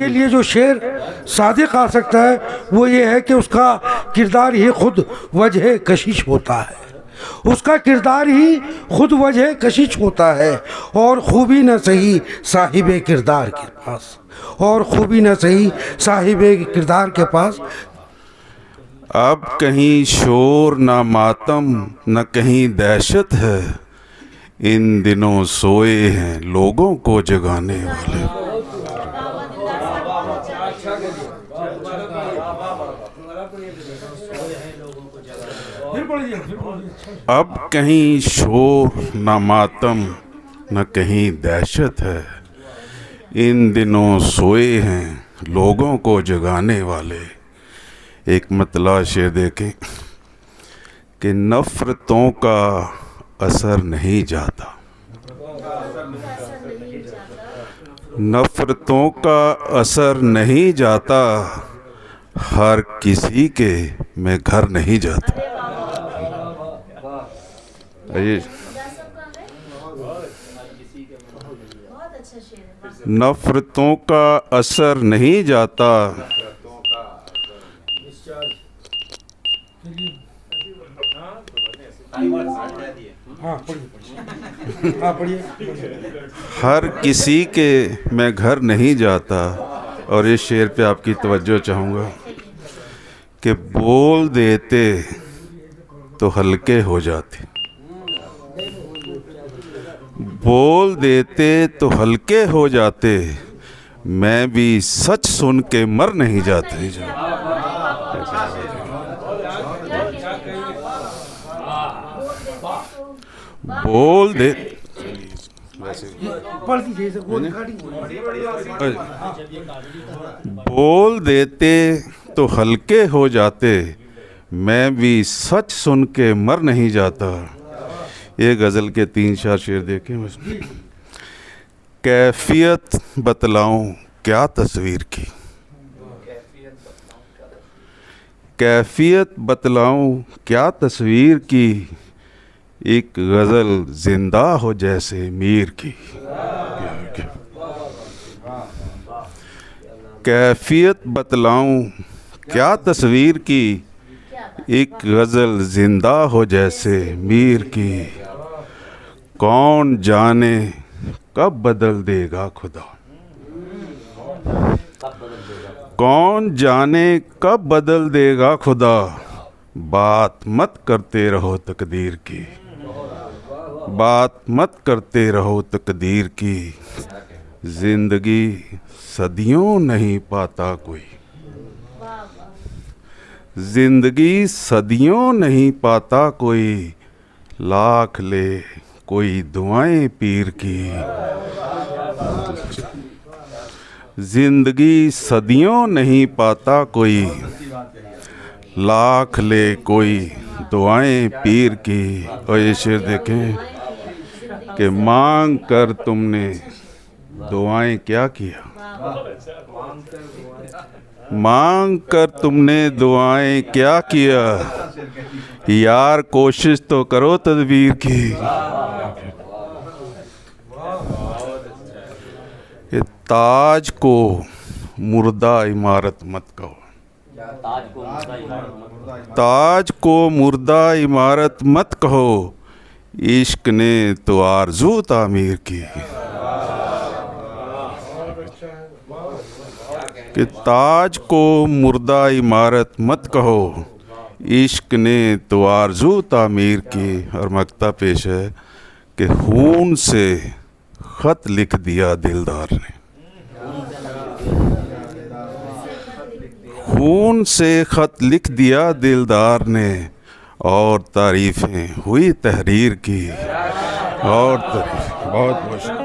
के लिए जो शेर सादिक आ सकता है वो ये है कि उसका किरदार ही खुद वजह कशिश होता है, उसका किरदार ही खुद वजह कशिश होता है। और खूबी न सही साहिबे किरदार के पास, और खूबी न सही साहिबे किरदार के पास। अब कहीं शोर ना मातम न कहीं दहशत है, इन दिनों सोए हैं लोगों को जगाने वाले। अब कहीं शोर न मातम न कहीं दहशत है, इन दिनों सोए हैं लोगों को जगाने वाले। एक मतला शेर देखें कि नफ़रतों का असर नहीं जाता, नफ़रतों का असर नहीं जाता, हर किसी के मैं घर नहीं जाता। नफ़रतों का असर नहीं जाता, हर किसी के मैं घर नहीं जाता। और इस शेर पे आपकी तवज्जो चाहूँगा कि बोल देते तो हल्के हो जाते, बोल देते तो हल्के हो जाते, मैं भी सच सुन के मर नहीं जाते। बोल दे बोल देते तो हल्के हो जाते, मैं भी सच सुन के मर नहीं जाता। ये गज़ल के 3-4 शेर देखें। कैफियत बतलाऊं क्या तस्वीर की, कैफियत बतलाऊं क्या तस्वीर की, एक गज़ल जिंदा हो जैसे मीर की। कैफियत बतलाऊं क्या तस्वीर की, एक गज़ल जिंदा हो जैसे मीर की। कौन जाने कब बदल देगा खुदा, कौन जाने कब बदल देगा खुदा, बात मत करते रहो तकदीर की, बात मत करते रहो तकदीर की। जिंदगी सदियों नहीं पाता कोई, जिंदगी सदियों नहीं पाता कोई, लाख ले कोई दुआएं पीर की। जिंदगी सदियों नहीं पाता कोई, लाख ले कोई दुआएं पीर की। और ये शेर देखें कि मांग कर तुमने दुआएं क्या किया, मांग कर तुमने दुआएं क्या किया, यार कोशिश तो करो तदबीर की। ये ताज को मुर्दा इमारत मत कहो, ताज को मुर्दा इमारत मत कहो, इश्क ने तो आरज़ू तामीर की। कि ताज को मुर्दा इमारत मत कहो, इश्क ने तो आरज़ू तामीर की। और मक्ता पेश है कि खून से ख़त लिख दिया दिलदार ने, खून से ख़त लिख दिया दिलदार ने, और तारीफ़ें हुई तहरीर की। और तारीफ़ बहुत बहुत